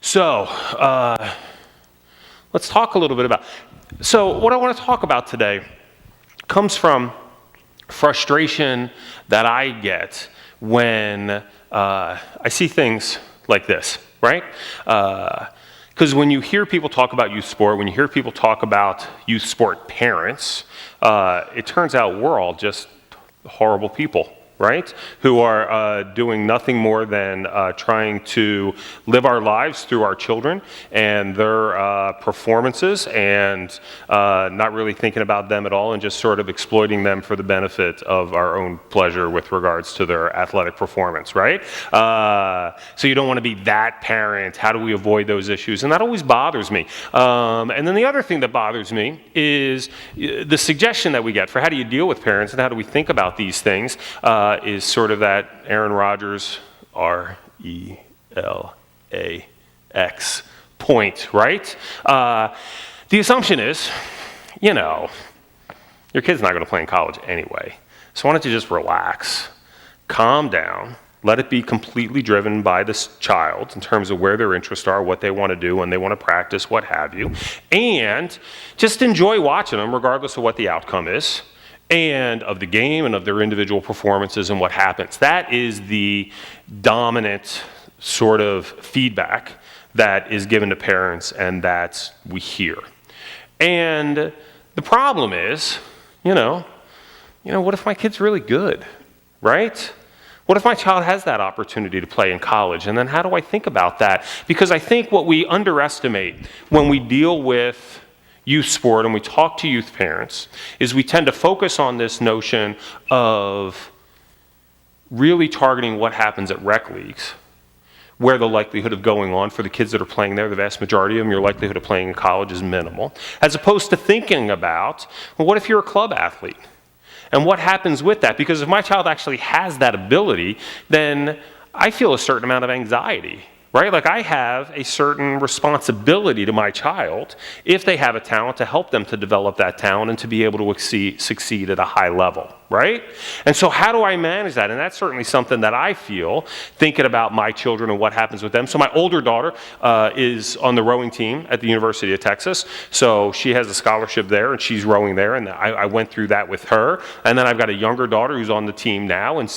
So, let's talk a little bit about, so what I want to talk about today comes from frustration that I get when I see things like this, right? Because when you hear people talk about youth sport, when you hear people talk about youth sport parents, it turns out we're all just horrible people, right? Who are doing nothing more than trying to live our lives through our children and their performances, and not really thinking about them at all, and just sort of exploiting them for the benefit of our own pleasure with regards to their athletic performance, right? So you don't want to be that parent. How do we avoid those issues? And that always bothers me. And then the other thing that bothers me is the suggestion that we get for how do you deal with parents and how do we think about these things, is sort of that Aaron Rodgers, RELAX point, right? The assumption is, you know, your kid's not going to play in college anyway. So why don't you just relax, calm down, let it be completely driven by this child in terms of where their interests are, what they want to do, when they want to practice, what have you, and just enjoy watching them regardless of what the outcome is, and of the game and of their individual performances and what happens. That is the dominant sort of feedback that is given to parents and that we hear. And the problem is, you know, what if my kid's really good, right? What if my child has that opportunity to play in college? And then how do I think about that? Because I think what we underestimate when we deal with youth sport and we talk to youth parents is we tend to focus on this notion of really targeting what happens at rec leagues, where the likelihood of going on for the kids that are playing there, the vast majority of them, your likelihood of playing in college is minimal, as opposed to thinking about, well, what if you're a club athlete? And what happens with that? Because if my child actually has that ability, then I feel a certain amount of anxiety, right? Like I have a certain responsibility to my child if they have a talent to help them to develop that talent and to be able to succeed at a high level, right? And so how do I manage that? And that's certainly something that I feel thinking about my children and what happens with them. So my older daughter is on the rowing team at the University of Texas. So she has a scholarship there and she's rowing there, and I went through that with her. And then I've got a younger daughter who's on the team now, and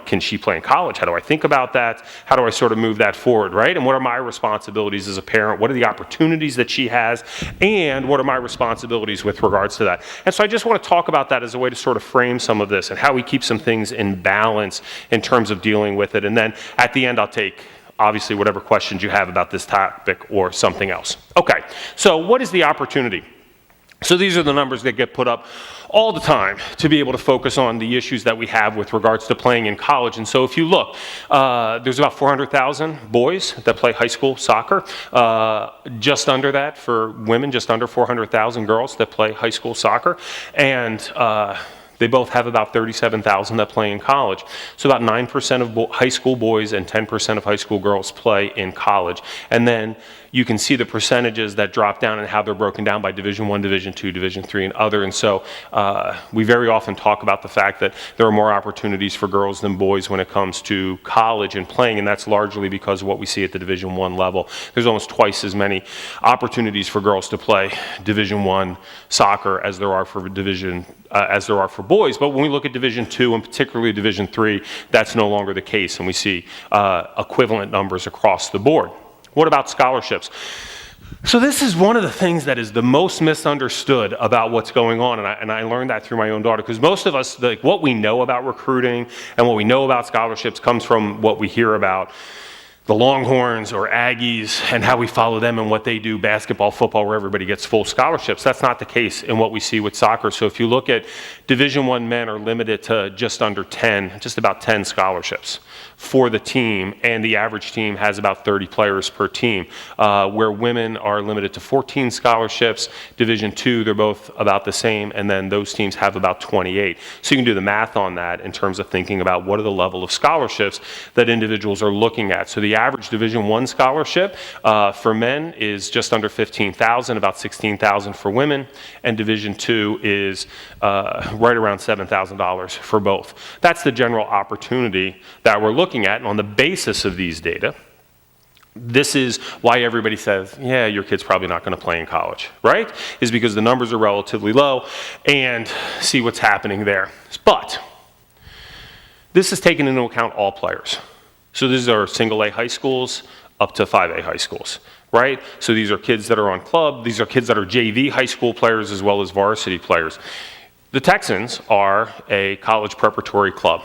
can she play in college? How do I think about that? How do I sort of move that forward, right? And what are my responsibilities as a parent? What are the opportunities that she has? And what are my responsibilities with regards to that? And so I just want to talk about that as a way to sort of frame some of this and how we keep some things in balance in terms of dealing with it. And then at the end, I'll take obviously whatever questions you have about this topic or something else. Okay, so what is the opportunity? So these are the numbers that get put up all the time to be able to focus on the issues that we have with regards to playing in college. And so if you look, there's about 400,000 boys that play high school soccer, just under that for women, just under 400,000 girls that play high school soccer, and they both have about 37,000 that play in college. So about 9% of high school boys and 10% of high school girls play in college. And then you can see the percentages that drop down and how they're broken down by Division I, Division II, Division III, and other. And so we very often talk about the fact that there are more opportunities for girls than boys when it comes to college and playing, and that's largely because of what we see at the Division I level. There's almost twice as many opportunities for girls to play Division I soccer as there are for boys. But when we look at Division II and particularly Division III, that's no longer the case, and we see equivalent numbers across the board. What about scholarships? So this is one of the things that is the most misunderstood about what's going on, and I learned that through my own daughter, because most of us, what we know about recruiting and what we know about scholarships comes from what we hear about the Longhorns or Aggies and how we follow them and what they do, basketball, football, where everybody gets full scholarships. That's not the case in what we see with soccer. So if you look at Division I men are limited to just about 10 scholarships for the team, and the average team has about 30 players per team, where women are limited to 14 scholarships. Division II, they're both about the same, and then those teams have about 28. So you can do the math on that in terms of thinking about what are the level of scholarships that individuals are looking at. So the average Division I scholarship for men is just under $15,000, about $16,000 for women, and Division II is right around $7,000 for both. That's the general opportunity that we're looking at, and on the basis of these data, This is why everybody says, yeah, your kid's probably not going to play in college, right? Is because the numbers are relatively low, and see what's happening there. But this is taking into account all players. So these are single A high schools up to 5A high schools, right? So these are kids that are on club. These are kids that are JV high school players as well as varsity players. The Texans are a college preparatory club.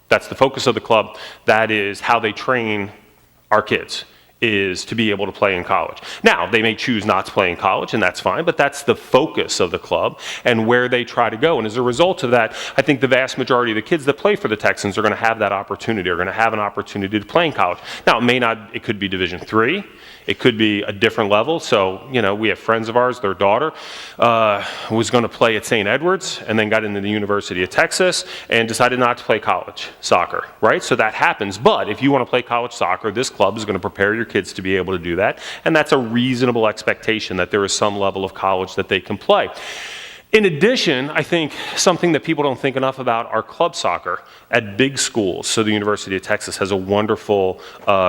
That's the focus of the club. That is how they train our kids, is to be able to play in college. Now, they may choose not to play in college, and that's fine, but that's the focus of the club and where they try to go. And as a result of that, I think the vast majority of the kids that play for the Texans are going to have that opportunity, are going to have an opportunity to play in college. Now, it could be Division III, it could be a different level. So, we have friends of ours, their daughter was going to play at St. Edward's and then got into the University of Texas and decided not to play college soccer, right? So that happens. But if you want to play college soccer, this club is going to prepare your kids to be able to do that. And that's a reasonable expectation that there is some level of college that they can play. In addition, I think something that people don't think enough about are club soccer at big schools. So the University of Texas has a wonderful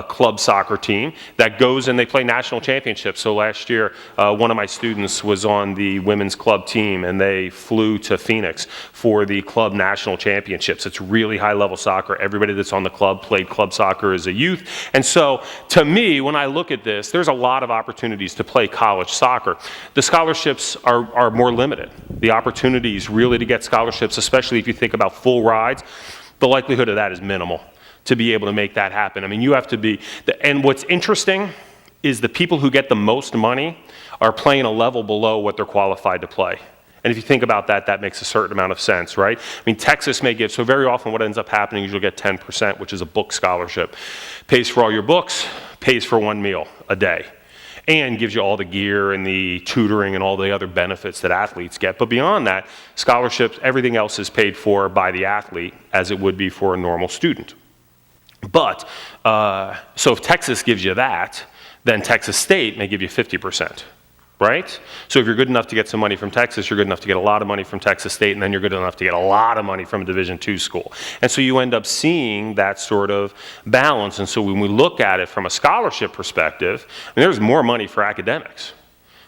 club soccer team that goes and they play national championships. So last year, one of my students was on the women's club team, and they flew to Phoenix for the club national championships. It's really high-level soccer. Everybody that's on the club played club soccer as a youth. And so to me, when I look at this, there's a lot of opportunities to play college soccer. The scholarships are more limited. The opportunities really to get scholarships, especially if you think about full rides, the likelihood of that is minimal to be able to make that happen. I mean, you have to be, and what's interesting is the people who get the most money are playing a level below what they're qualified to play. And if you think about that, that makes a certain amount of sense, right? I mean, Texas may give, so very often what ends up happening is you'll get 10%, which is a book scholarship. Pays for all your books, pays for one meal a day, and gives you all the gear and the tutoring and all the other benefits that athletes get. But beyond that, scholarships, everything else is paid for by the athlete as it would be for a normal student. But, so if Texas gives you that, then Texas State may give you 50%. Right? So if you're good enough to get some money from Texas, you're good enough to get a lot of money from Texas State, and then you're good enough to get a lot of money from a Division II school. And so you end up seeing that sort of balance. And so when we look at it from a scholarship perspective, I mean, there's more money for academics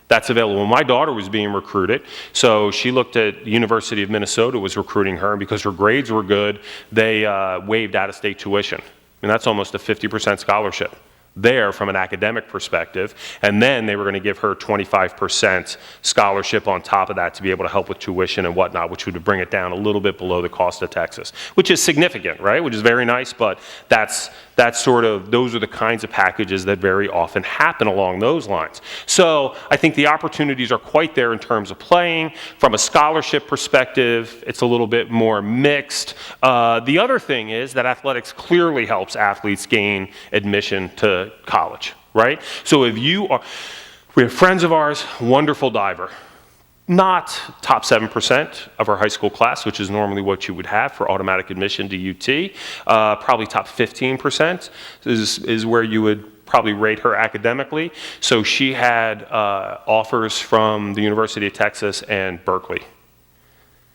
that's available. When my daughter was being recruited, so she looked at the University of Minnesota was recruiting her, and because her grades were good, they waived out-of-state tuition. And that's almost a 50% scholarship there from an academic perspective, and then they were going to give her 25% scholarship on top of that to be able to help with tuition and whatnot, which would bring it down a little bit below the cost of Texas, which is significant, right? Which is very nice, but that's those are the kinds of packages that very often happen along those lines. So I think the opportunities are quite there in terms of playing. From a scholarship perspective, it's a little bit more mixed. The other thing is that athletics clearly helps athletes gain admission to college, right? So if we have friends of ours, wonderful diver, not top 7% of our high school class, which is normally what you would have for automatic admission to UT. Probably top 15% is where you would probably rate her academically. So she had offers from the University of Texas and Berkeley.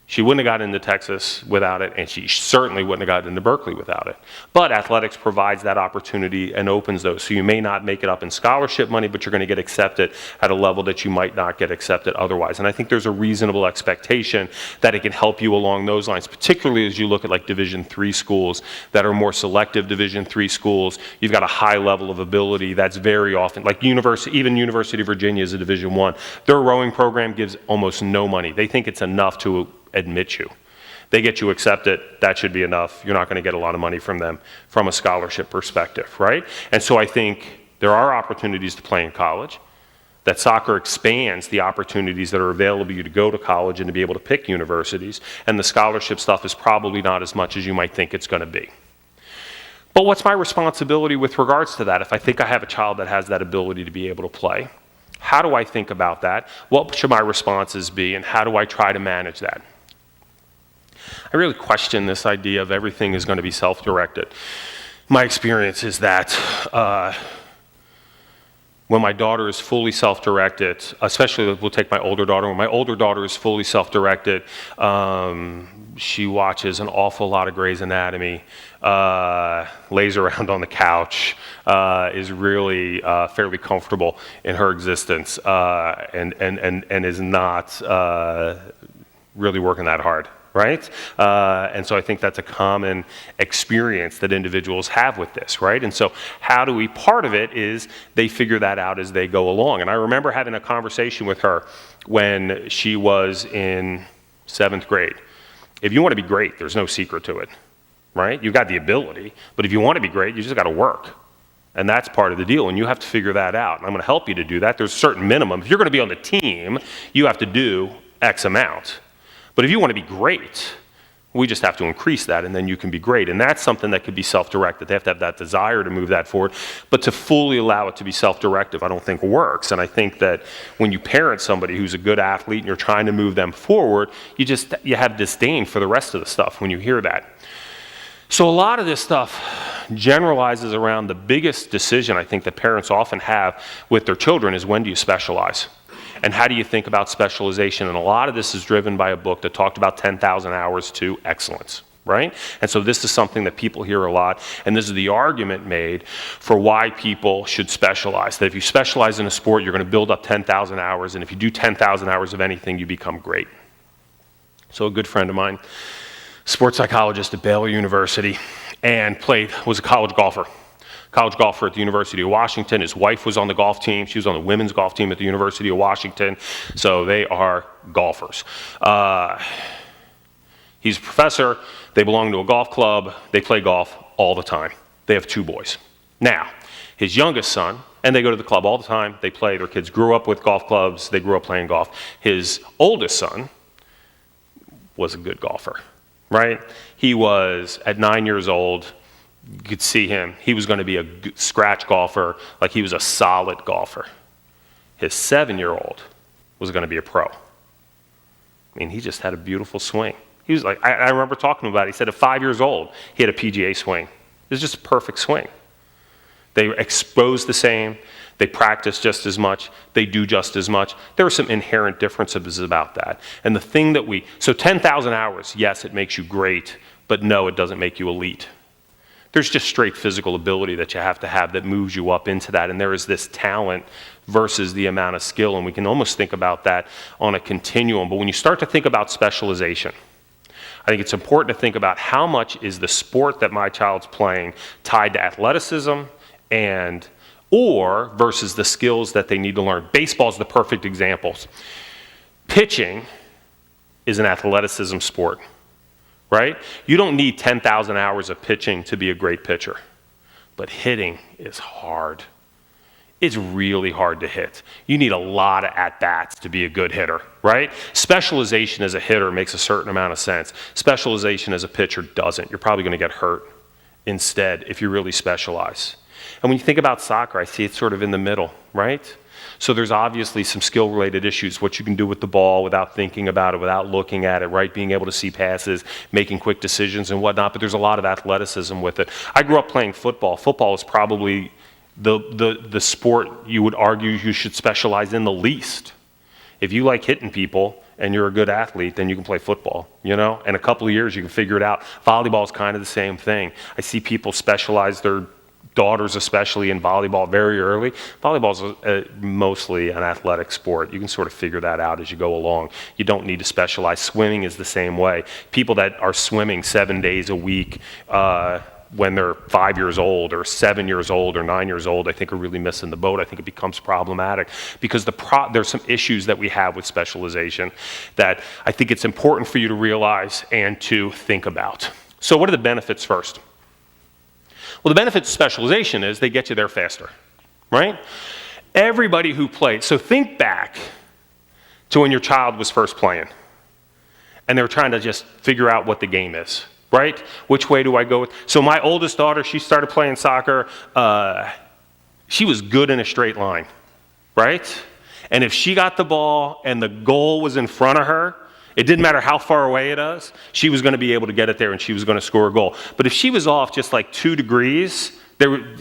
She wouldn't have gotten into Texas without it, and she certainly wouldn't have gotten into Berkeley without it. But athletics provides that opportunity and opens those. So you may not make it up in scholarship money, but you're going to get accepted at a level that you might not get accepted otherwise. And I think there's a reasonable expectation that it can help you along those lines, particularly as you look at like Division III schools that are more selective Division III schools. You've got a high level of ability that's very often, like even University of Virginia is a Division I. Their rowing program gives almost no money. They think it's enough to admit you. They get you accepted, that should be enough. You're not going to get a lot of money from them from a scholarship perspective, right? And so I think there are opportunities to play in college, that soccer expands the opportunities that are available to you to go to college and to be able to pick universities, and the scholarship stuff is probably not as much as you might think it's going to be. But what's my responsibility with regards to that? If I think I have a child that has that ability to be able to play, how do I think about that? What should my responses be, and how do I try to manage that? I really question this idea of everything is going to be self-directed. My experience is that When my daughter is fully self-directed, especially we'll take my older daughter, when my older daughter is fully self-directed, she watches an awful lot of Grey's Anatomy, lays around on the couch, is really fairly comfortable in her existence, and is not really working that hard. Right? And so I think that's a common experience that individuals have with this, right? And so part of it is they figure that out as they go along. And I remember having a conversation with her when she was in 7th grade. If you want to be great, there's no secret to it, right? You've got the ability, but if you want to be great, you just got to work. And that's part of the deal, and you have to figure that out. And I'm going to help you to do that. There's a certain minimum. If you're going to be on the team, you have to do X amount. But if you want to be great, we just have to increase that, and then you can be great. And that's something that could be self-directed. They have to have that desire to move that forward. But to fully allow it to be self-directive, I don't think works. And I think that when you parent somebody who's a good athlete and you're trying to move them forward, you have disdain for the rest of the stuff when you hear that. So a lot of this stuff generalizes around the biggest decision I think that parents often have with their children is, when do you specialize? And how do you think about specialization? And a lot of this is driven by a book that talked about 10,000 hours to excellence, right? And so this is something that people hear a lot, and this is the argument made for why people should specialize. That if you specialize in a sport, you're going to build up 10,000 hours, and if you do 10,000 hours of anything, you become great. So a good friend of mine, sports psychologist at Baylor University, and was a college golfer at the University of Washington. His wife was on the golf team. She was on the women's golf team at the University of Washington. So they are golfers. He's a professor. They belong to a golf club. They play golf all the time. They have 2 boys. Now, his youngest son, and they go to the club all the time. They play. Their kids grew up with golf clubs. They grew up playing golf. His oldest son was a good golfer, right? He was, at 9 years old, you could see him. He was going to be a scratch golfer, like he was a solid golfer. His 7-year-old was going to be a pro. I mean, he just had a beautiful swing. He was like, I remember talking about it. He said at 5 years old, he had a PGA swing. It was just a perfect swing. They expose the same. They practice just as much. They do just as much. There are some inherent differences about that. And the thing that so 10,000 hours, yes, it makes you great, but no, it doesn't make you elite. There's just straight physical ability that you have to have that moves you up into that. And there is this talent versus the amount of skill. And we can almost think about that on a continuum. But when you start to think about specialization, I think it's important to think about how much is the sport that my child's playing tied to athleticism or versus the skills that they need to learn. Baseball is the perfect example. Pitching is an athleticism sport. Right? You don't need 10,000 hours of pitching to be a great pitcher. But hitting is hard. It's really hard to hit. You need a lot of at-bats to be a good hitter, right? Specialization as a hitter makes a certain amount of sense. Specialization as a pitcher doesn't. You're probably going to get hurt instead if you really specialize. And when you think about soccer, I see it sort of in the middle, right? So there's obviously some skill-related issues, what you can do with the ball without thinking about it, without looking at it, right? Being able to see passes, making quick decisions and whatnot, but there's a lot of athleticism with it. I grew up playing football. Football is probably the sport you would argue you should specialize in the least. If you like hitting people and you're a good athlete, then you can play football, you know? In a couple of years, you can figure it out. Volleyball is kind of the same thing. I see people specialize their daughters, especially in volleyball, very early. Volleyball is mostly an athletic sport. You can sort of figure that out as you go along. You don't need to specialize. Swimming is the same way. People that are swimming 7 days a week when they're 5 years old or 7 years old or 9 years old, I think are really missing the boat. I think it becomes problematic because there's some issues that we have with specialization that I think it's important for you to realize and to think about. So what are the benefits first? Well, the benefit of specialization is they get you there faster, right? Everybody who played, so think back to when your child was first playing and they were trying to just figure out what the game is, right? Which way do I go with? So my oldest daughter, she started playing soccer. She was good in a straight line, right? And if she got the ball and the goal was in front of her, it didn't matter how far away it was, she was going to be able to get it there and she was going to score a goal. But if she was off just like 2 degrees,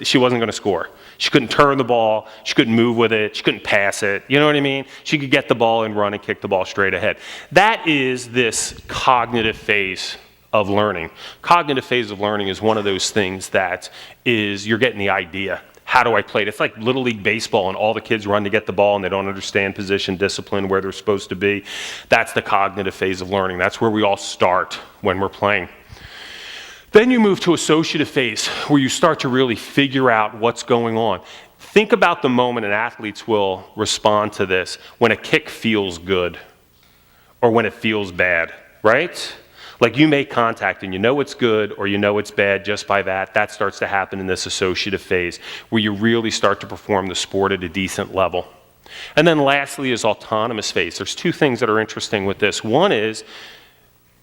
She wasn't going to score. She couldn't turn the ball. She couldn't move with it. She couldn't pass it. You know what I mean? She could get the ball and run and kick the ball straight ahead. That is this cognitive phase of learning. Cognitive phase of learning is one of those things that is, you're getting the idea. How do I play it? It's like Little League Baseball and all the kids run to get the ball and they don't understand position, discipline, where they're supposed to be. That's the cognitive phase of learning. That's where we all start when we're playing. Then you move to associative phase where you start to really figure out what's going on. Think about the moment, and athletes will respond to this, when a kick feels good or when it feels bad, right? Like you make contact and you know it's good or you know it's bad just by that. That starts to happen in this associative phase where you really start to perform the sport at a decent level. And then lastly is autonomous phase. There's two things that are interesting with this. One is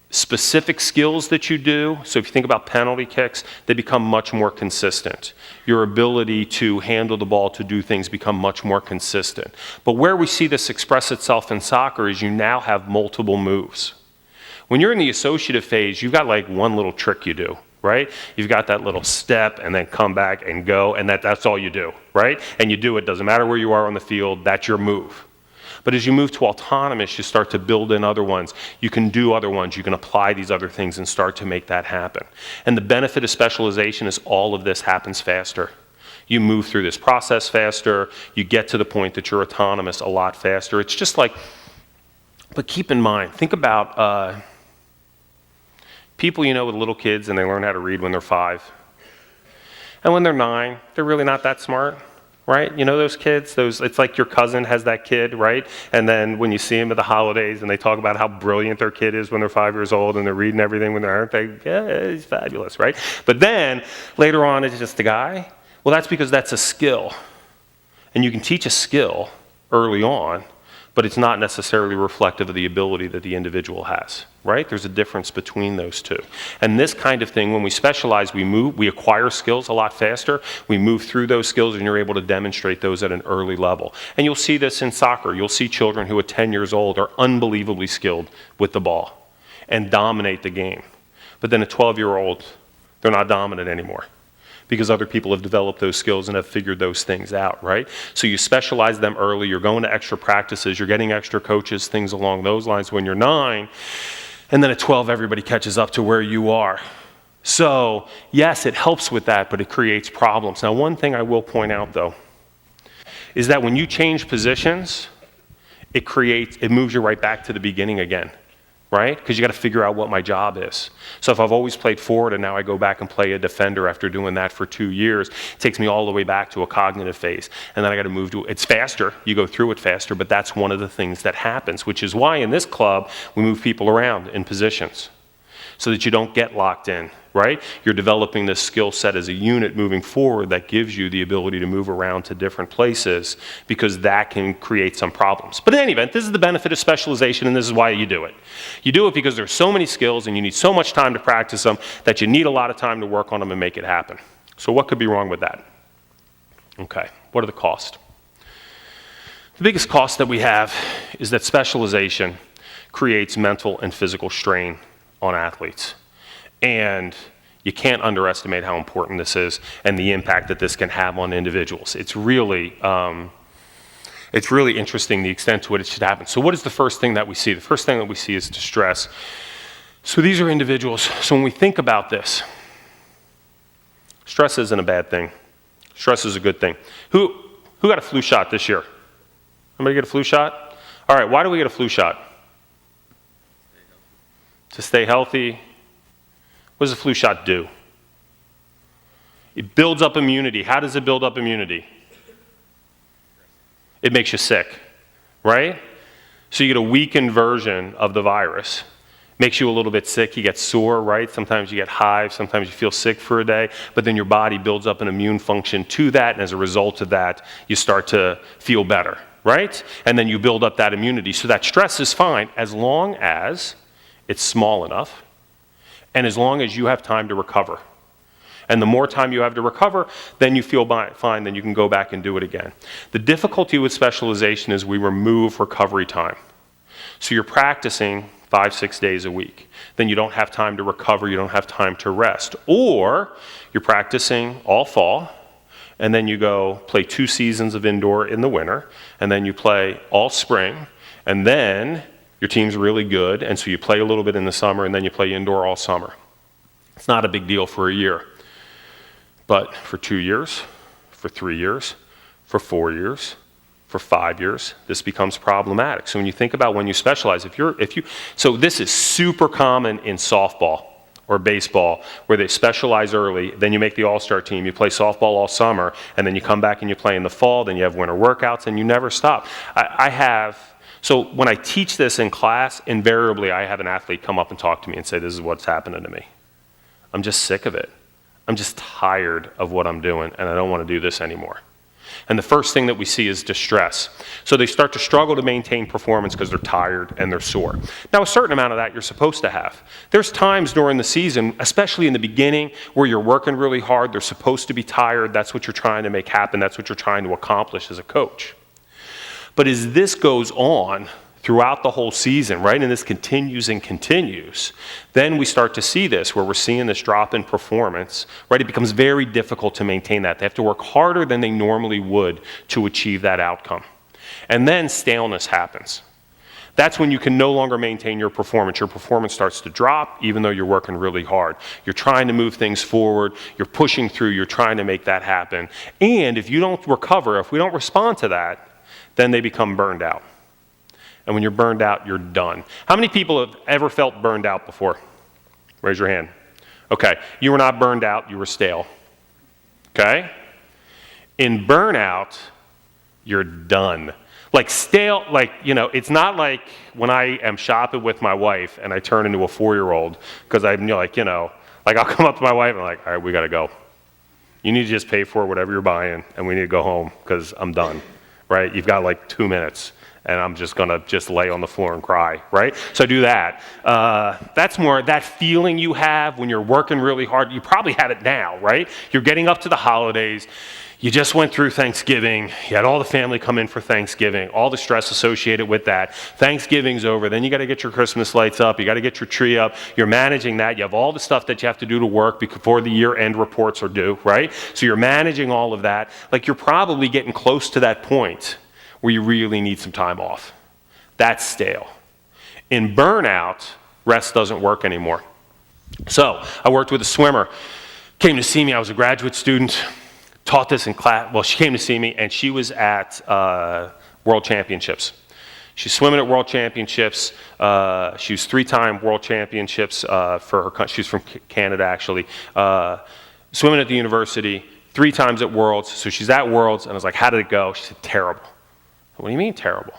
specific skills that you do. So if you think about penalty kicks, they become much more consistent. Your ability to handle the ball, to do things, become much more consistent. But where we see this express itself in soccer is you now have multiple moves. When you're in the associative phase, you've got like one little trick you do, right? You've got that little step and then come back and go, and that's all you do, right? And you do it, doesn't matter where you are on the field, that's your move. But as you move to autonomous, you start to build in other ones. You can do other ones. You can apply these other things and start to make that happen. And the benefit of specialization is all of this happens faster. You move through this process faster. You get to the point that you're autonomous a lot faster. It's just like, but keep in mind, think about people you know with little kids and they learn how to read when they're 5. And when they're 9, they're really not that smart. Right? You know those kids? It's like your cousin has that kid, right? And then when you see them at the holidays and they talk about how brilliant their kid is when they're 5 years old and they're reading everything when they're, yeah, he's fabulous, right? But then later on it's just a guy. Well, that's because that's a skill. And you can teach a skill early on, but it's not necessarily reflective of the ability that the individual has, right? There's a difference between those two. And this kind of thing, when we specialize, we acquire skills a lot faster, we move through those skills and you're able to demonstrate those at an early level. And you'll see this in soccer. You'll see children who at 10 years old are unbelievably skilled with the ball and dominate the game. But then at 12-year-old, they're not dominant anymore, because other people have developed those skills and have figured those things out, right? So you specialize them early, you're going to extra practices, you're getting extra coaches, things along those lines when you're 9, and then at 12, everybody catches up to where you are. So yes, it helps with that, but it creates problems. Now, one thing I will point out though, is that when you change positions, it moves you right back to the beginning again. Right? Because you got to figure out what my job is. So if I've always played forward and now I go back and play a defender after doing that for 2 years, it takes me all the way back to a cognitive phase. And then I got to move to, it's faster, you go through it faster, but that's one of the things that happens, which is why in this club, we move people around in positions so that you don't get locked in, right? You're developing this skill set as a unit moving forward that gives you the ability to move around to different places, because that can create some problems. But in any event, this is the benefit of specialization, and this is why you do it. You do it because there's so many skills and you need so much time to practice them that you need a lot of time to work on them and make it happen. So what could be wrong with that? Okay, what are the costs? The biggest cost that we have is that specialization creates mental and physical strain on athletes. And you can't underestimate how important this is and the impact that this can have on individuals. It's really interesting the extent to which it should happen. So what is the first thing that we see? The first thing that we see is distress. So these are individuals. So when we think about this, stress isn't a bad thing. Stress is a good thing. Who got a flu shot this year? Anybody get a flu shot? All right, why do we get a flu shot? To stay healthy. What does a flu shot do? It builds up immunity. How does it build up immunity? It makes you sick, right? So you get a weakened version of the virus. Makes you a little bit sick. You get sore, right? Sometimes you get hives. Sometimes you feel sick for a day. But then your body builds up an immune function to that, and as a result of that, you start to feel better, right? And then you build up that immunity. So that stress is fine as long as it's small enough, and as long as you have time to recover. And the more time you have to recover, then you feel fine, then you can go back and do it again. The difficulty with specialization is we remove recovery time. So you're practicing 5-6 days a week. Then you don't have time to recover, you don't have time to rest. Or you're practicing all fall, and then you go play 2 seasons of indoor in the winter, and then you play all spring, and then your team's really good, and so you play a little bit in the summer, and then you play indoor all summer. It's not a big deal for a year. But for 2 years, for 3 years, for 4 years, for 5 years, this becomes problematic. So when you think about when you specialize, so this is super common in softball or baseball, where they specialize early, then you make the all-star team, you play softball all summer, and then you come back and you play in the fall, then you have winter workouts, and you never stop. So when I teach this in class, invariably I have an athlete come up and talk to me and say, this is what's happening to me. I'm just sick of it. I'm just tired of what I'm doing, and I don't want to do this anymore. And the first thing that we see is distress. So they start to struggle to maintain performance because they're tired and they're sore. Now, a certain amount of that you're supposed to have. There's times during the season, especially in the beginning, where you're working really hard. They're supposed to be tired. That's what you're trying to make happen. That's what you're trying to accomplish as a coach. But as this goes on throughout the whole season, right, and this continues and continues, then we start to see this where we're seeing this drop in performance, right? It becomes very difficult to maintain that. They have to work harder than they normally would to achieve that outcome. And then staleness happens. That's when you can no longer maintain your performance. Your performance starts to drop even though you're working really hard. You're trying to move things forward, you're pushing through, you're trying to make that happen. And if you don't recover, if we don't respond to that, then they become burned out. And when you're burned out, you're done. How many people have ever felt burned out before? Raise your hand. Okay, you were not burned out, you were stale. Okay? In burnout, you're done. Like stale, it's not like when I am shopping with my wife and I turn into a 4-year-old because I'm like I'll come up to my wife and I'm like, all right, we gotta go. You need to just pay for whatever you're buying and we need to go home because I'm done, right? You've got like 2 minutes. And I'm just gonna lay on the floor and cry, right? So do that. That's more that feeling you have when you're working really hard. You probably have it now, right? You're getting up to the holidays. You just went through Thanksgiving. You had all the family come in for Thanksgiving, all the stress associated with that. Thanksgiving's over. Then you got to get your Christmas lights up. You got to get your tree up. You're managing that. You have all the stuff that you have to do to work before the year-end reports are due, right? So you're managing all of that. Like you're probably getting close to that point where you really need some time off. That's stale. In burnout, rest doesn't work anymore. So I worked with a swimmer, came to see me. I was a graduate student, taught this in class. Well, she came to see me, and she was at World Championships. She's swimming at World Championships. She was 3-time World Championships for her country. She's from Canada, actually. Swimming at the university, 3 times at Worlds. So she's at Worlds, and I was like, how did it go? She said, terrible. What do you mean terrible?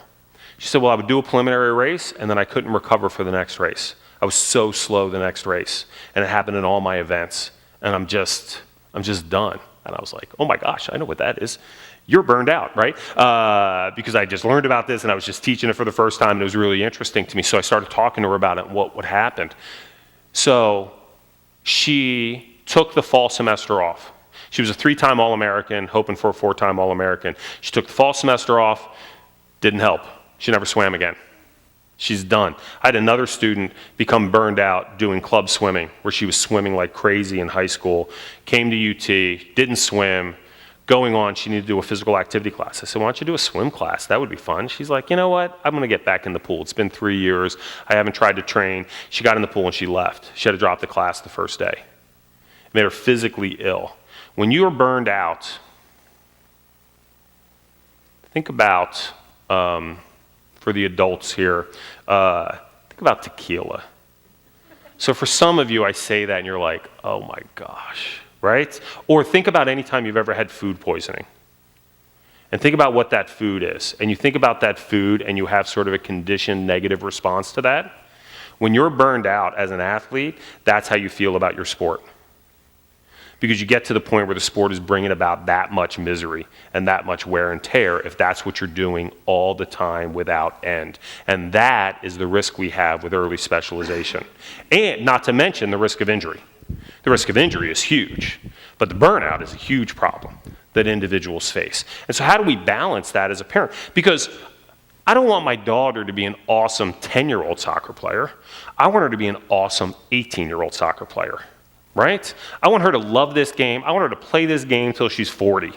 She said, well, I would do a preliminary race, and then I couldn't recover for the next race. I was so slow the next race, and it happened in all my events, and I'm just done. And I was like, oh my gosh, I know what that is. You're burned out, right? Because I just learned about this, and I was just teaching it for the first time, and it was really interesting to me. So I started talking to her about it and what happened. So she took the fall semester off. She was a 3-time All-American, hoping for a 4-time All-American. She took the fall semester off, didn't help. She never swam again. She's done. I had another student become burned out doing club swimming, where she was swimming like crazy in high school, came to UT, didn't swim, going on, she needed to do a physical activity class. I said, why don't you do a swim class? That would be fun. She's like, you know what? I'm gonna get back in the pool. It's been 3 years. I haven't tried to train. She got in the pool and she left. She had to drop the class the first day. It made her physically ill. When you are burned out, think about, for the adults here, think about tequila. So for some of you, I say that and you're like, oh my gosh, right? Or think about any time you've ever had food poisoning. And think about what that food is. And you think about that food and you have sort of a conditioned negative response to that. When you're burned out as an athlete, that's how you feel about your sport. Because you get to the point where the sport is bringing about that much misery and that much wear and tear if that's what you're doing all the time without end. And that is the risk we have with early specialization. And not to mention the risk of injury. The risk of injury is huge, but the burnout is a huge problem that individuals face. And so how do we balance that as a parent? Because I don't want my daughter to be an awesome 10-year-old soccer player. I want her to be an awesome 18-year-old soccer player, right? I want her to love this game. I want her to play this game till she's 40,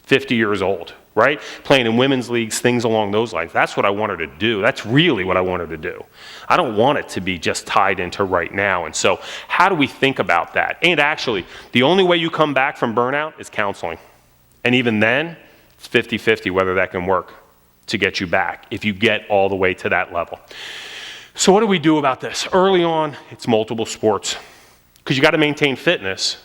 50 years old, right? Playing in women's leagues, things along those lines. That's what I want her to do. That's really what I want her to do. I don't want it to be just tied into right now. And so how do we think about that? And actually, the only way you come back from burnout is counseling. And even then, it's 50-50 whether that can work to get you back if you get all the way to that level. So what do we do about this? Early on, it's multiple sports because you got to maintain fitness,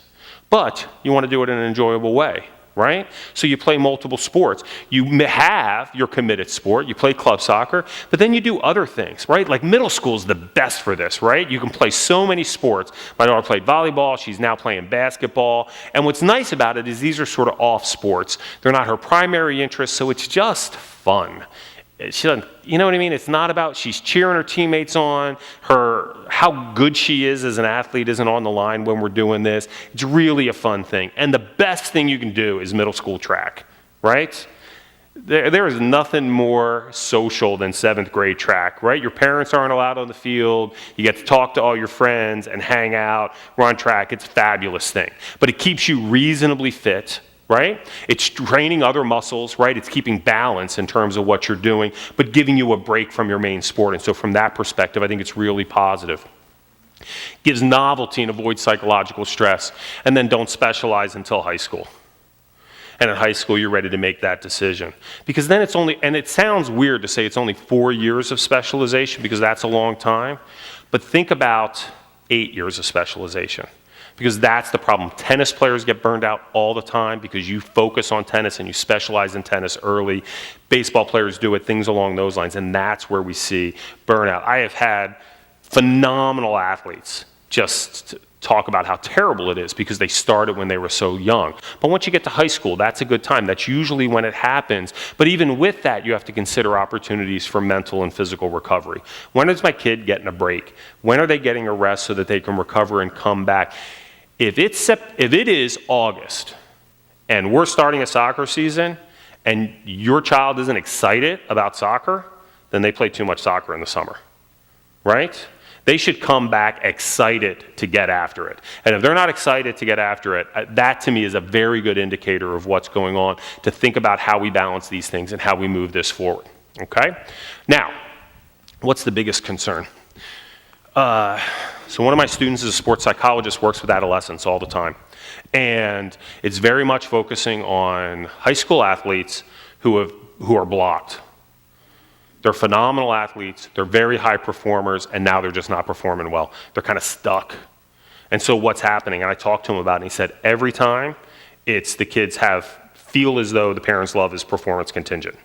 but you want to do it in an enjoyable way, right? So you play multiple sports. You have your committed sport, you play club soccer, but then you do other things, right? Like middle school is the best for this, right? You can play so many sports. My daughter played volleyball, she's now playing basketball, and what's nice about it is these are sort of off sports. They're not her primary interest, so it's just fun. She doesn't, you know what I mean? It's not about she's cheering her teammates on, how good she is as an athlete isn't on the line when we're doing this. It's really a fun thing. And the best thing you can do is middle school track, right? There is nothing more social than 7th grade track, right? Your parents aren't allowed on the field. You get to talk to all your friends and hang out, run track. It's a fabulous thing. But it keeps you reasonably fit, right? It's training other muscles, right? It's keeping balance in terms of what you're doing, but giving you a break from your main sport. And so from that perspective, I think it's really positive. Gives novelty and avoids psychological stress. And then don't specialize until high school. And in high school, you're ready to make that decision. Because then it's only, and it sounds weird to say it's only 4 years of specialization because that's a long time. But think about 8 years of specialization. Because that's the problem. Tennis players get burned out all the time because you focus on tennis and you specialize in tennis early. Baseball players do it, things along those lines, and that's where we see burnout. I have had phenomenal athletes just talk about how terrible it is because they started when they were so young. But once you get to high school, that's a good time. That's usually when it happens. But even with that, you have to consider opportunities for mental and physical recovery. When is my kid getting a break? When are they getting a rest so that they can recover and come back? If it is August and we're starting a soccer season and your child isn't excited about soccer, then they play too much soccer in the summer, right? They should come back excited to get after it. And if they're not excited to get after it, that to me is a very good indicator of what's going on to think about how we balance these things and how we move this forward, okay? Now, what's the biggest concern? So one of my students is a sports psychologist, works with adolescents all the time. And it's very much focusing on high school athletes who are blocked. They're phenomenal athletes, they're very high performers, and now they're just not performing well. They're kind of stuck. And so what's happening, and I talked to him about it, and he said every time it's the kids feel as though the parents' love is performance contingent,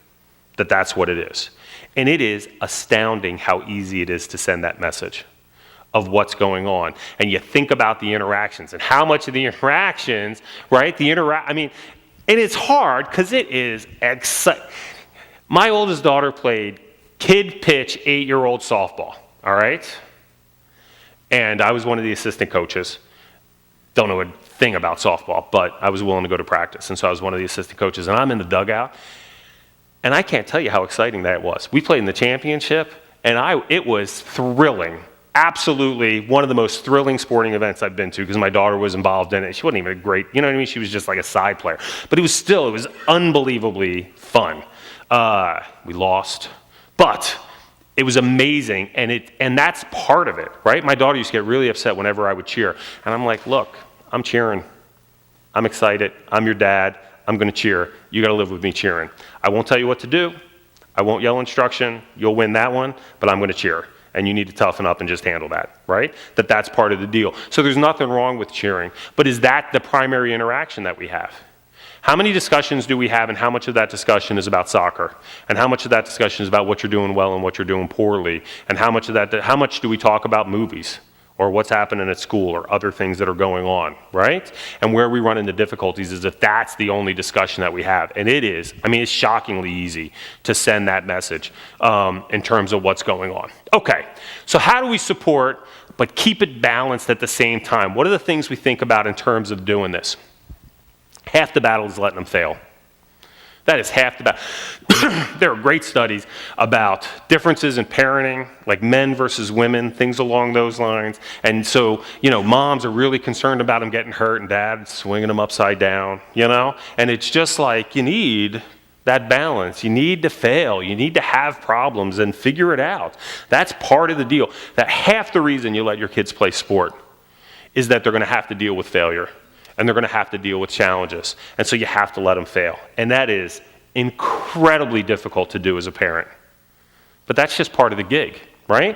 that's what it is. And it is astounding how easy it is to send that message of what's going on. And you think about the interactions and how much of the interactions, right? And it's hard because it is exciting. My oldest daughter played kid pitch 8-year-old softball, all right? And I was one of the assistant coaches. Don't know a thing about softball, but I was willing to go to practice. And so I was one of the assistant coaches, and I'm in the dugout. And I can't tell you how exciting that was. We played in the championship, and it was thrilling. Absolutely one of the most thrilling sporting events I've been to because my daughter was involved in it. She wasn't even a great, you know what I mean? She was just like a side player. But it was unbelievably fun. We lost, but it was amazing, and that's part of it, right? My daughter used to get really upset whenever I would cheer. And I'm like, look, I'm cheering. I'm excited. I'm your dad. I'm going to cheer. You got to live with me cheering. I won't tell you what to do. I won't yell instruction. You'll win that one, but I'm going to cheer. And you need to toughen up and just handle that, right? That's part of the deal. So there's nothing wrong with cheering, but is that the primary interaction that we have? How many discussions do we have, and how much of that discussion is about soccer? And how much of that discussion is about what you're doing well and what you're doing poorly? And how much do we talk about movies or what's happening at school or other things that are going on, right? And where we run into difficulties is if that's the only discussion that we have. And it's shockingly easy to send that message in terms of what's going on. Okay, so how do we support but keep it balanced at the same time? What are the things we think about in terms of doing this? Half the battle is letting them fail. That is half the battle. There are great studies about differences in parenting, like men versus women, things along those lines. And so, moms are really concerned about them getting hurt and dad swinging them upside down, And it's just like you need that balance. You need to fail. You need to have problems and figure it out. That's part of the deal. That half the reason you let your kids play sport is that they're going to have to deal with failure. And they're going to have to deal with challenges. And so you have to let them fail. And that is incredibly difficult to do as a parent. But that's just part of the gig, right?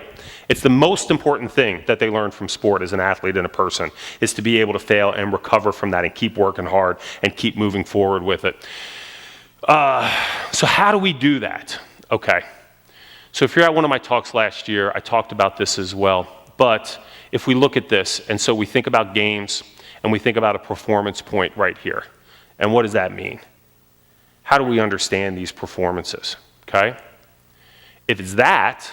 It's the most important thing that they learn from sport as an athlete and a person, is to be able to fail and recover from that and keep working hard and keep moving forward with it. So how do we do that? Okay. So if you're at one of my talks last year, I talked about this as well. But if we look at this, and so we think about games, and we think about a performance point right here. And what does that mean? How do we understand these performances? Okay? If it's that,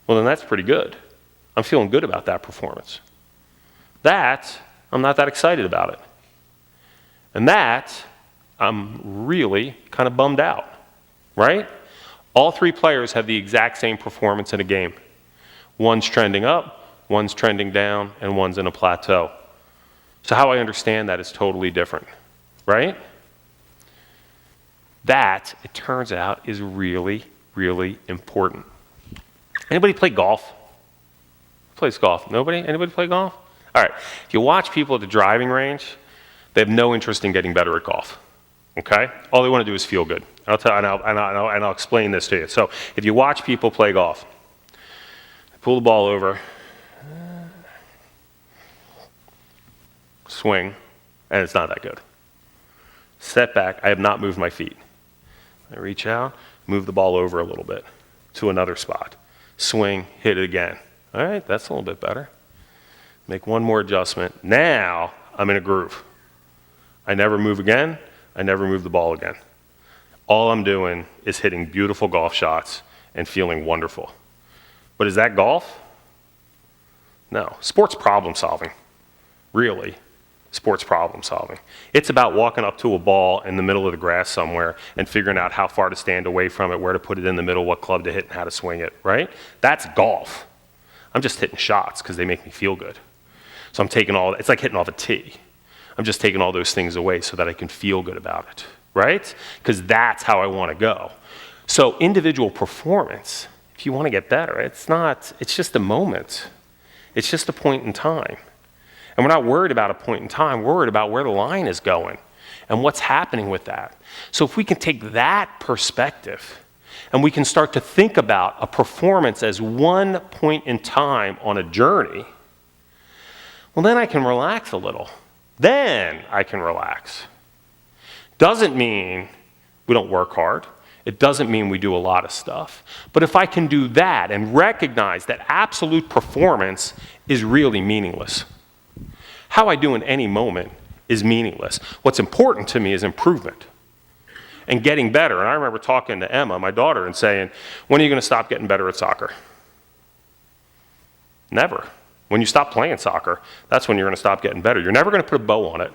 well, then that's pretty good. I'm feeling good about that performance. That, I'm not that excited about it. And that, I'm really kind of bummed out, right? All three players have the exact same performance in a game. One's trending up, one's trending down, and one's in a plateau. So how I understand that is totally different, right? That, it turns out, is really, really important. Anybody play golf? Who plays golf? Nobody? Anybody play golf? All right. If you watch people at the driving range, they have no interest in getting better at golf, okay? All they want to do is feel good. I'll explain this to you. So if you watch people play golf, they pull the ball over, swing, and it's not that good. Step back, I have not moved my feet. I reach out, move the ball over a little bit to another spot. Swing, hit it again. All right, that's a little bit better. Make one more adjustment. Now I'm in a groove. I never move again. I never move the ball again. All I'm doing is hitting beautiful golf shots and feeling wonderful. But is that golf? No. Sports problem solving, really. Sports problem solving. It's about walking up to a ball in the middle of the grass somewhere and figuring out how far to stand away from it, where to put it in the middle, what club to hit, and how to swing it, right? That's golf. I'm just hitting shots because they make me feel good. So I'm taking it's like hitting off a tee. I'm just taking all those things away so that I can feel good about it, right? Because that's how I want to go. So individual performance, if you want to get better, it's just a moment. It's just a point in time. And we're not worried about a point in time, we're worried about where the line is going and what's happening with that. So if we can take that perspective and we can start to think about a performance as one point in time on a journey, well, then I can relax a little. Then I can relax. Doesn't mean we don't work hard. It doesn't mean we do a lot of stuff. But if I can do that and recognize that absolute performance is really meaningless. How I do in any moment is meaningless. What's important to me is improvement and getting better. And I remember talking to Emma, my daughter, and saying, when are you going to stop getting better at soccer? Never. When you stop playing soccer, that's when you're going to stop getting better. You're never going to put a bow on it.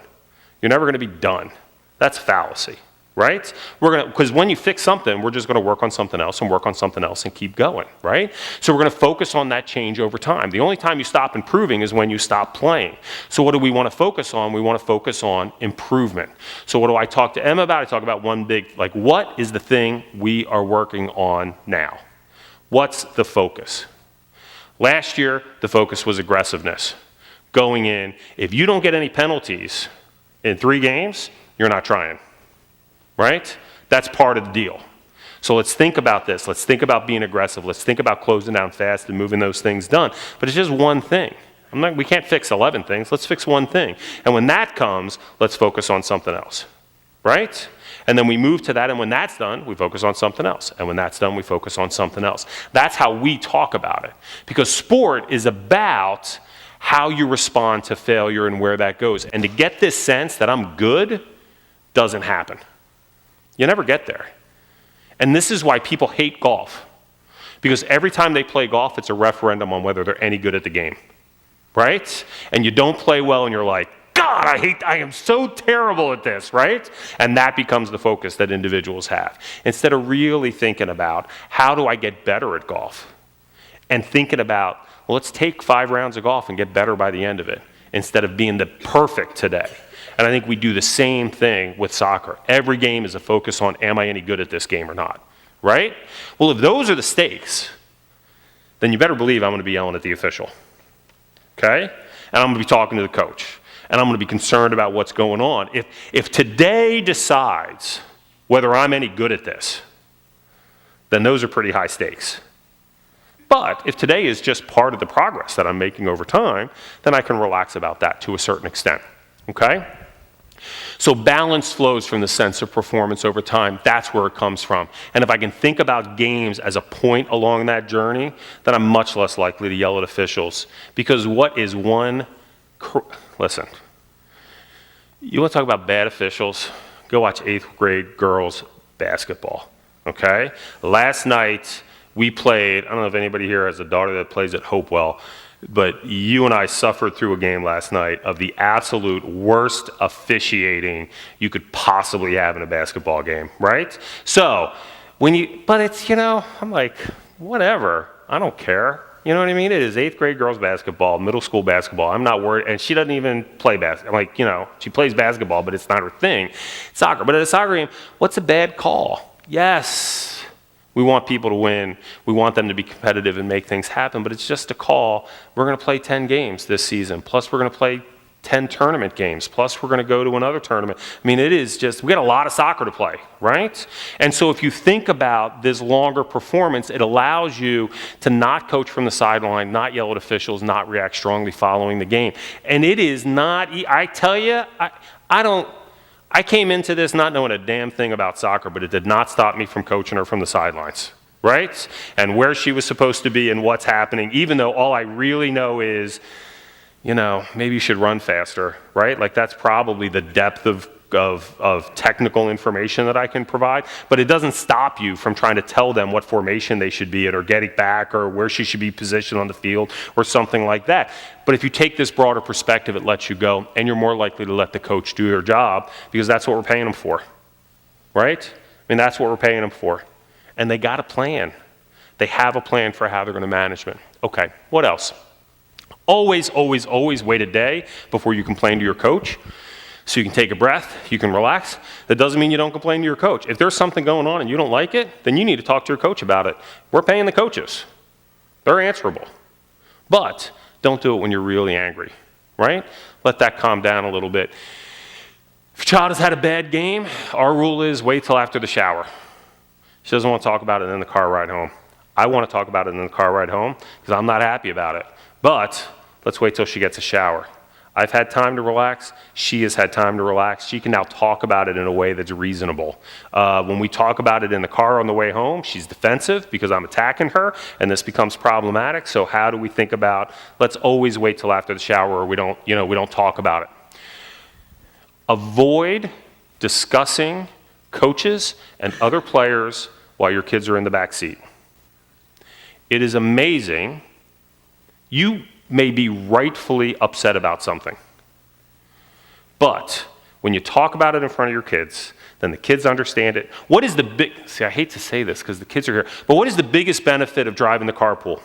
You're never going to be done. That's fallacy, right? Because when you fix something, we're just going to work on something else and work on something else and keep going, right? So we're going to focus on that change over time. The only time you stop improving is when you stop playing. So what do we want to focus on? We want to focus on improvement. So what do I talk to Emma about? I talk about one big, what is the thing we are working on now? What's the focus? Last year, the focus was aggressiveness. Going in, if you don't get any penalties in 3 games, you're not trying, right? That's part of the deal. So let's think about this. Let's think about being aggressive. Let's think about closing down fast and moving those things done. But it's just one thing. We can't fix 11 things. Let's fix one thing. And when that comes, let's focus on something else, right? And then we move to that, and when that's done, we focus on something else. And when that's done, we focus on something else. That's how we talk about it. Because sport is about how you respond to failure and where that goes. And to get this sense that I'm good doesn't happen. You never get there. And this is why people hate golf. Because every time they play golf, it's a referendum on whether they're any good at the game. Right? And you don't play well, and you're like, God, God, I am so terrible at this, right? And that becomes the focus that individuals have. Instead of really thinking about, how do I get better at golf? And thinking about, well, let's take 5 rounds of golf and get better by the end of it, instead of being the perfect today. And I think we do the same thing with soccer. Every game is a focus on, am I any good at this game or not, right? Well, if those are the stakes, then you better believe I'm going to be yelling at the official, okay? And I'm going to be talking to the coach. And I'm going to be concerned about what's going on. If today decides whether I'm any good at this, then those are pretty high stakes. But if today is just part of the progress that I'm making over time, then I can relax about that to a certain extent, okay? So balance flows from the sense of performance over time. That's where it comes from. And if I can think about games as a point along that journey, then I'm much less likely to yell at officials. Because what is one... Listen, you want to talk about bad officials? Go watch 8th grade girls basketball, okay? Last night, we played, I don't know if anybody here has a daughter that plays at Hopewell, but you and I suffered through a game last night of the absolute worst officiating you could possibly have in a basketball game, right? So, but it's, I'm like, whatever, I don't care. You know what I mean? It is 8th grade girls basketball, middle school basketball. I'm not worried, and she doesn't even play basketball. Like, she plays basketball, but it's not her thing. It's soccer. But at a soccer game, what's a bad call? Yes, we want people to win. We want them to be competitive and make things happen, but it's just a call. We're going to play 10 games this season, plus we're going to play 10 tournament games, plus we're going to go to another tournament. I mean, it is just, we got a lot of soccer to play, right? And so if you think about this longer performance, it allows you to not coach from the sideline, not yell at officials, not react strongly following the game. And it is not, I tell you, I came into this not knowing a damn thing about soccer, but it did not stop me from coaching her from the sidelines, right? And where she was supposed to be and what's happening, even though all I really know is, maybe you should run faster, right? Like, that's probably the depth of technical information that I can provide, but it doesn't stop you from trying to tell them what formation they should be in, or getting back, or where she should be positioned on the field, or something like that. But if you take this broader perspective, it lets you go, and you're more likely to let the coach do their job, because that's what we're paying them for, right? I mean, that's what we're paying them for. And they got a plan. They have a plan for how they're going to manage it. Okay, what else? Always, always, always wait a day before you complain to your coach, so you can take a breath, you can relax. That doesn't mean you don't complain to your coach. If there's something going on and you don't like it, then you need to talk to your coach about it. We're paying the coaches. They're answerable. But don't do it when you're really angry, right? Let that calm down a little bit. If your child has had a bad game, our rule is wait till after the shower. She doesn't want to talk about it in the car ride home. I want to talk about it in the car ride home because I'm not happy about it. But let's wait till she gets a shower. I've had time to relax. She has had time to relax. She can now talk about it in a way that's reasonable. When we talk about it in the car on the way home, she's defensive because I'm attacking her, and this becomes problematic. So how do we think about, let's always wait till after the shower, or we don't talk about it. Avoid discussing coaches and other players while your kids are in the back seat. It is amazing. You may be rightfully upset about something. But when you talk about it in front of your kids, then the kids understand it. I hate to say this because the kids are here, but what is the biggest benefit of driving the carpool?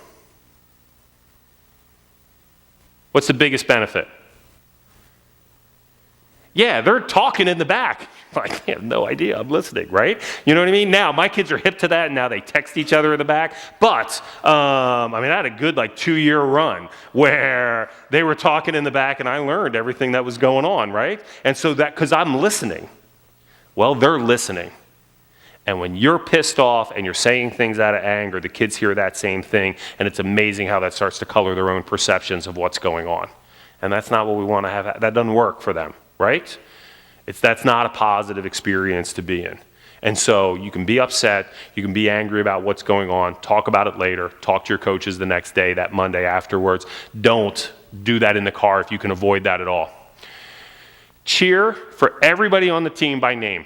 What's the biggest benefit? Yeah, they're talking in the back. Like, I have no idea, I'm listening, right? You know what I mean? Now, my kids are hip to that, and now they text each other in the back. But, I had a good 2-year run where they were talking in the back, and I learned everything that was going on, right? And so because I'm listening, well, they're listening. And when you're pissed off and you're saying things out of anger, the kids hear that same thing, and it's amazing how that starts to color their own perceptions of what's going on. And that's not what we want to have. That doesn't work for them, right? That's not a positive experience to be in. And so you can be upset, you can be angry about what's going on, talk about it later, talk to your coaches the next day, that Monday afterwards. Don't do that in the car if you can avoid that at all. Cheer for everybody on the team by name.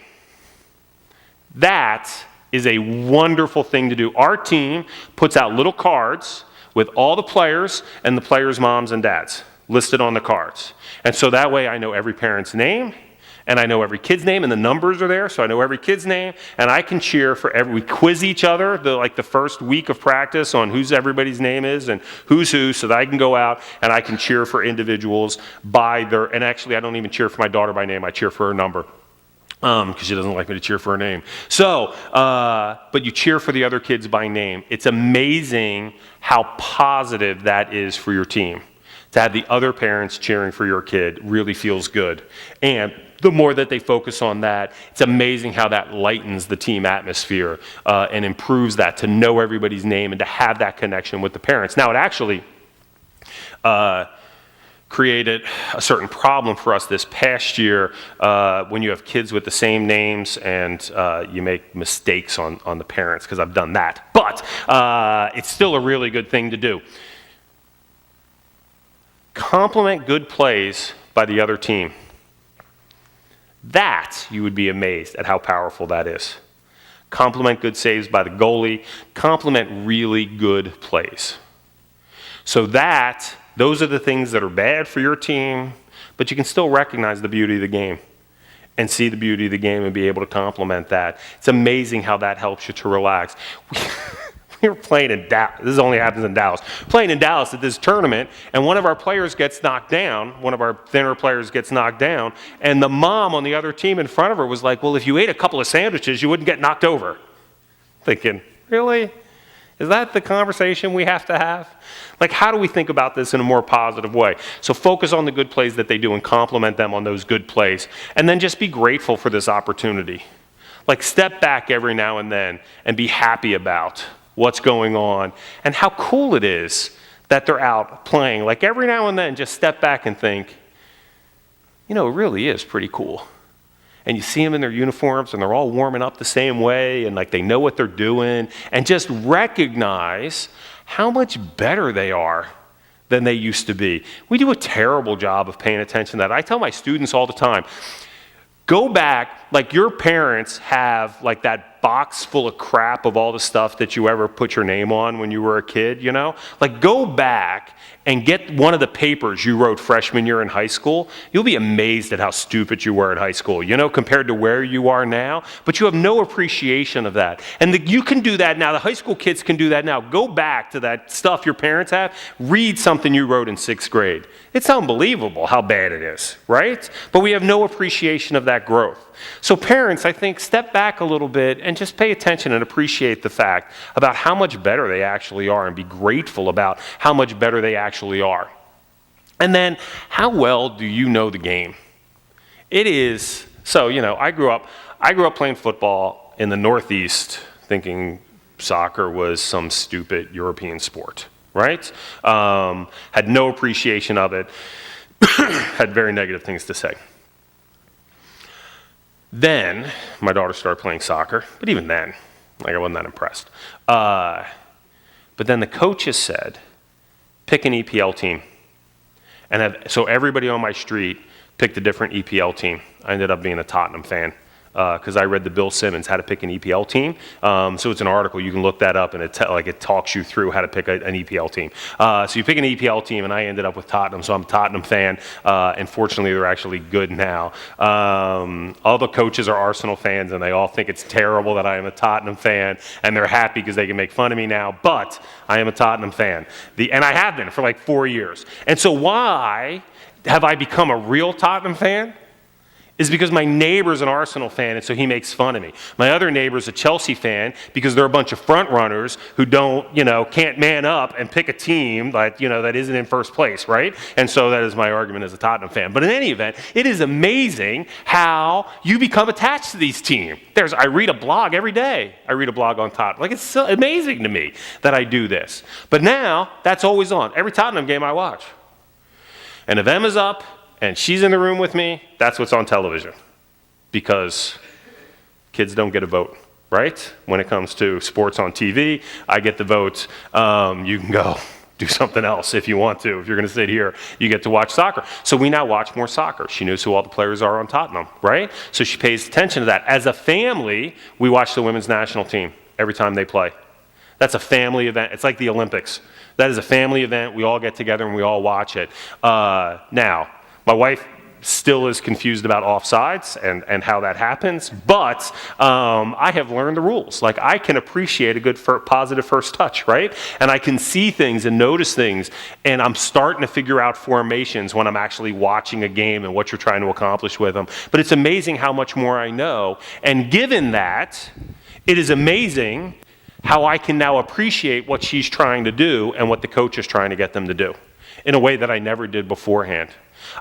That is a wonderful thing to do. Our team puts out little cards with all the players and the players' moms and dads. listed on the cards. And so that way I know every parent's name, and I know every kid's name, and the numbers are there, so I know every kid's name, and I can cheer for we quiz each other, the first week of practice on whose everybody's name is and who's who, so that I can go out and I can cheer for individuals and actually I don't even cheer for my daughter by name, I cheer for her number. Because she doesn't like me to cheer for her name. So, but you cheer for the other kids by name. It's amazing how positive that is for your team. To have the other parents cheering for your kid really feels good. And the more that they focus on that, it's amazing how that lightens the team atmosphere and improves that, to know everybody's name and to have that connection with the parents. Now, it actually created a certain problem for us this past year when you have kids with the same names and you make mistakes on the parents, because I've done that. But it's still a really good thing to do. Compliment good plays by the other team. That, you would be amazed at how powerful that is. Compliment good saves by the goalie. Compliment really good plays. So those are the things that are bad for your team, but you can still recognize the beauty of the game and see the beauty of the game and be able to compliment that. It's amazing how that helps you to relax. We were playing in Dallas. This only happens in Dallas. Playing in Dallas at this tournament, and one of our players gets knocked down. One of our thinner players gets knocked down, and the mom on the other team in front of her was like, well, if you ate a couple of sandwiches, you wouldn't get knocked over. Thinking, really? Is that the conversation we have to have? Like, how do we think about this in a more positive way? So focus on the good plays that they do and compliment them on those good plays, and then just be grateful for this opportunity. Like, step back every now and then and be happy about what's going on and how cool it is that they're out playing. Like, every now and then, just step back and think, it really is pretty cool. And you see them in their uniforms and they're all warming up the same way and like they know what they're doing, and just recognize how much better they are than they used to be. We do a terrible job of paying attention to that. I tell my students all the time, go back, like your parents have like that box full of crap of all the stuff that you ever put your name on when you were a kid, Like, go back and get one of the papers you wrote freshman year in high school. You'll be amazed at how stupid you were in high school, compared to where you are now. But you have no appreciation of that. And you can do that now. The high school kids can do that now. Go back to that stuff your parents have. Read something you wrote in 6th grade. It's unbelievable how bad it is, right? But we have no appreciation of that growth. So parents, I think, step back a little bit and just pay attention and appreciate the fact about how much better they actually are, and be grateful about how much better they actually are. And then, how well do you know the game? It is, so, I grew up playing football in the Northeast, thinking soccer was some stupid European sport, right? Had no appreciation of it, had very negative things to say. Then, my daughter started playing soccer, but even then, I wasn't that impressed. But then the coaches said, pick an EPL team. So everybody on my street picked a different EPL team. I ended up being a Tottenham fan because I read the Bill Simmons, How to Pick an EPL Team. So it's an article, you can look that up, and it talks you through how to pick an EPL team. So you pick an EPL team, and I ended up with Tottenham, so I'm a Tottenham fan, and fortunately they're actually good now. All the coaches are Arsenal fans, and they all think it's terrible that I am a Tottenham fan, and they're happy because they can make fun of me now, but I am a Tottenham fan. And I have been for like 4 years. And so why have I become a real Tottenham fan? Is because my neighbor's an Arsenal fan, and so he makes fun of me. My other neighbor's a Chelsea fan because they're a bunch of front runners who can't man up and pick a team that isn't in first place, right? And so that is my argument as a Tottenham fan. But in any event, it is amazing how you become attached to these teams. I read a blog every day. I read a blog on Tottenham. Like, it's so amazing to me that I do this. But now, that's always on. Every Tottenham game I watch. And if Emma's up, and she's in the room with me, that's what's on television. Because kids don't get a vote, right? When it comes to sports on TV, I get the vote. You can go do something else if you want to. If you're going to sit here, you get to watch soccer. So we now watch more soccer. She knows who all the players are on Tottenham, right? So she pays attention to that. As a family, we watch the women's national team every time they play. That's a family event. It's like the Olympics. That is a family event. We all get together and we all watch it. Now, my wife still is confused about offsides and how that happens, but I have learned the rules. Like, I can appreciate a good positive first touch, right? And I can see things and notice things, and I'm starting to figure out formations when I'm actually watching a game and what you're trying to accomplish with them. But it's amazing how much more I know, and given that, it is amazing how I can now appreciate what she's trying to do and what the coach is trying to get them to do in a way that I never did beforehand.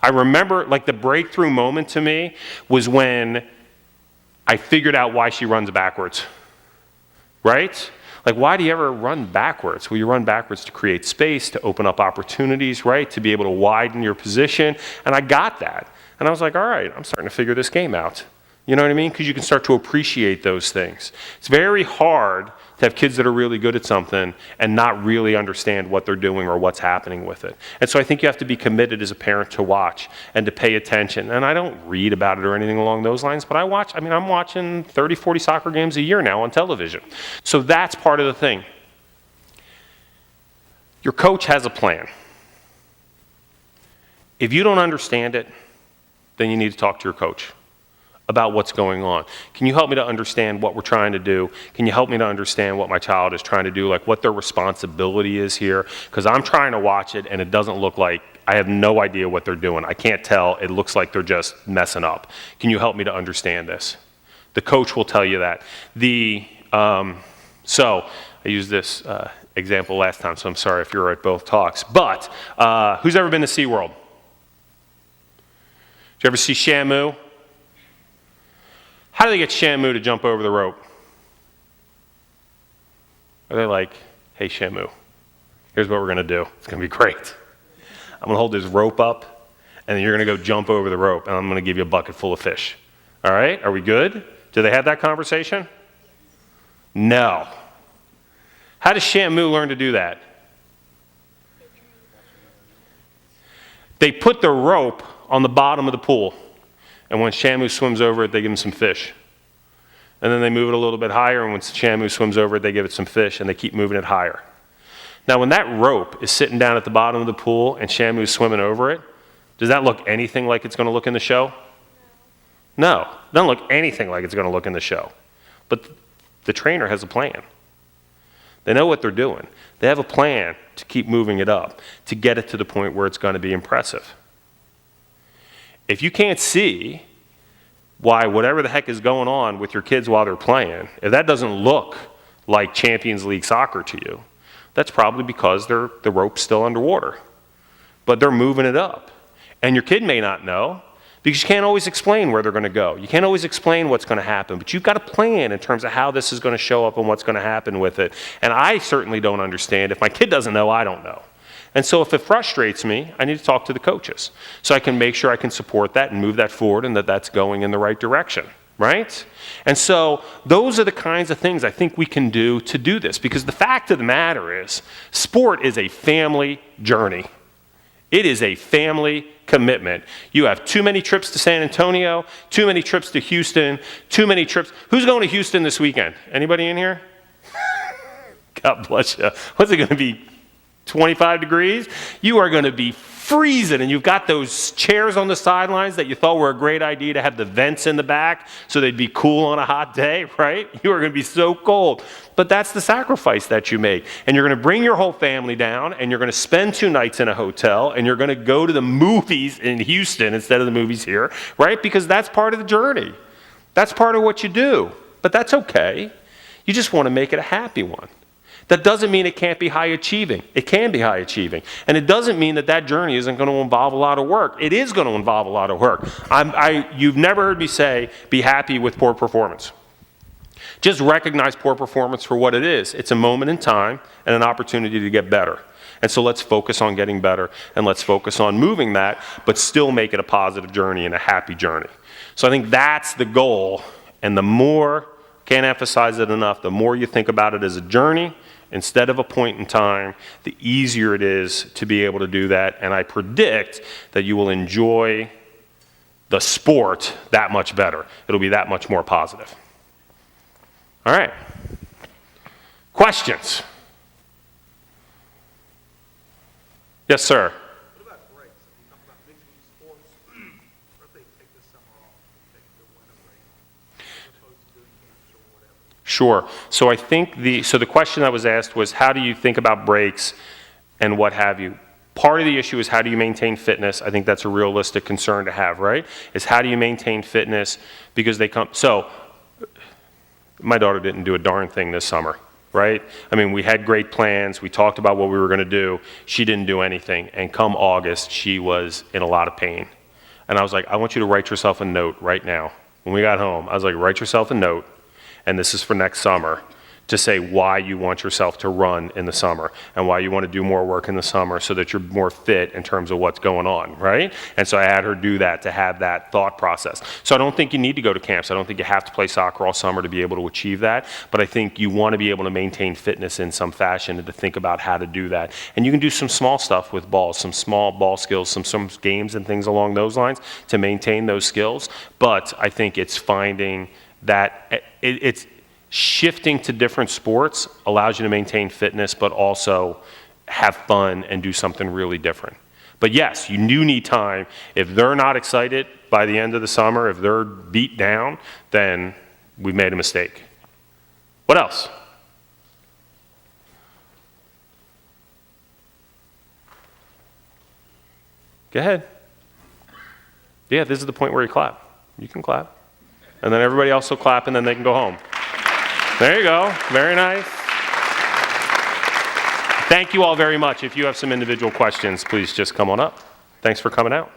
I remember, like, the breakthrough moment to me was when I figured out why she runs backwards, right? Like, why do you ever run backwards? Well, you run backwards to create space, to open up opportunities, right? To be able to widen your position. And I got that. And I was like, all right, I'm starting to figure this game out. You know what I mean? Because you can start to appreciate those things. It's very hard to have kids that are really good at something and not really understand what they're doing or what's happening with it. And so I think you have to be committed as a parent to watch and to pay attention. And I don't read about it or anything along those lines, but I'm watching 30, 40 soccer games a year now on television. So that's part of the thing. Your coach has a plan. If you don't understand it, then you need to talk to your coach about what's going on. Can you help me to understand what we're trying to do? Can you help me to understand what my child is trying to do, like what their responsibility is here? Because I'm trying to watch it and it doesn't look like, I have no idea what they're doing. I can't tell. It looks like they're just messing up. Can you help me to understand this? The coach will tell you that. So I used this example last time, so I'm sorry if you're at both talks. But who's ever been to SeaWorld? Did you ever see Shamu? How do they get Shamu to jump over the rope? Are they like, hey, Shamu, here's what we're going to do. It's going to be great. I'm going to hold this rope up, and then you're going to go jump over the rope, and I'm going to give you a bucket full of fish. All right? Are we good? Do they have that conversation? No. How does Shamu learn to do that? They put the rope on the bottom of the pool. And when Shamu swims over it, they give him some fish. And then they move it a little bit higher, and when Shamu swims over it, they give it some fish, and they keep moving it higher. Now, when that rope is sitting down at the bottom of the pool and Shamu's swimming over it, does that look anything like it's going to look in the show? No. It doesn't look anything like it's going to look in the show. But the trainer has a plan. They know what they're doing. They have a plan to keep moving it up, to get it to the point where it's going to be impressive. If you can't see why whatever the heck is going on with your kids while they're playing, if that doesn't look like Champions League soccer to you, that's probably because the rope's still underwater. But they're moving it up. And your kid may not know, because you can't always explain where they're going to go. You can't always explain what's going to happen, but you've got a plan in terms of how this is going to show up and what's going to happen with it. And I certainly don't understand. If my kid doesn't know, I don't know. And so if it frustrates me, I need to talk to the coaches so I can make sure I can support that and move that forward and that that's going in the right direction, right? And so those are the kinds of things I think we can do to do this, because the fact of the matter is sport is a family journey. It is a family commitment. You have too many trips to San Antonio, too many trips to Houston, too many trips. Who's going to Houston this weekend? Anybody in here? God bless you. What's it going to be? 25 degrees, you are going to be freezing, and you've got those chairs on the sidelines that you thought were a great idea to have the vents in the back so they'd be cool on a hot day, right? You are going to be so cold. But that's the sacrifice that you make. And you're going to bring your whole family down, and you're going to spend 2 nights in a hotel, and you're going to go to the movies in Houston instead of the movies here, right? Because that's part of the journey. That's part of what you do. But that's okay. You just want to make it a happy one. That doesn't mean it can't be high achieving. It can be high achieving. And it doesn't mean that that journey isn't going to involve a lot of work. It is going to involve a lot of work. You've never heard me say, be happy with poor performance. Just recognize poor performance for what it is. It's a moment in time and an opportunity to get better. And so let's focus on getting better, and let's focus on moving that, but still make it a positive journey and a happy journey. So I think that's the goal. And the more, can't emphasize it enough, the more you think about it as a journey, instead of a point in time, the easier it is to be able to do that. And I predict that you will enjoy the sport that much better. It'll be that much more positive. All right. Questions? Yes, sir. What about breaks? You talk about mixing sports. What if they take this summer off, take the winter break, as opposed to doing camps or whatever? Sure. So I think the question that was asked was, how do you think about breaks and what have you? Part of the issue is, how do you maintain fitness? I think that's a realistic concern to have, right? Is how do you maintain fitness because they come. So my daughter didn't do a darn thing this summer, right? I mean, we had great plans. We talked about what we were going to do. She didn't do anything. And come August, she was in a lot of pain. And I was like, I want you to write yourself a note right now. When we got home, I was like, write yourself a note, and this is for next summer, to say why you want yourself to run in the summer and why you want to do more work in the summer so that you're more fit in terms of what's going on, right? And so I had her do that to have that thought process. So I don't think you need to go to camps. I don't think you have to play soccer all summer to be able to achieve that, but I think you want to be able to maintain fitness in some fashion and to think about how to do that. And you can do some small stuff with balls, some small ball skills, some games and things along those lines to maintain those skills, but I think it's finding that it's shifting to different sports allows you to maintain fitness, but also have fun and do something really different. But yes, you do need time. If they're not excited by the end of the summer, if they're beat down, then we've made a mistake. What else? Go ahead. Yeah, this is the point where you clap. You can clap. And then everybody else will clap, and then they can go home. There you go. Very nice. Thank you all very much. If you have some individual questions, please just come on up. Thanks for coming out.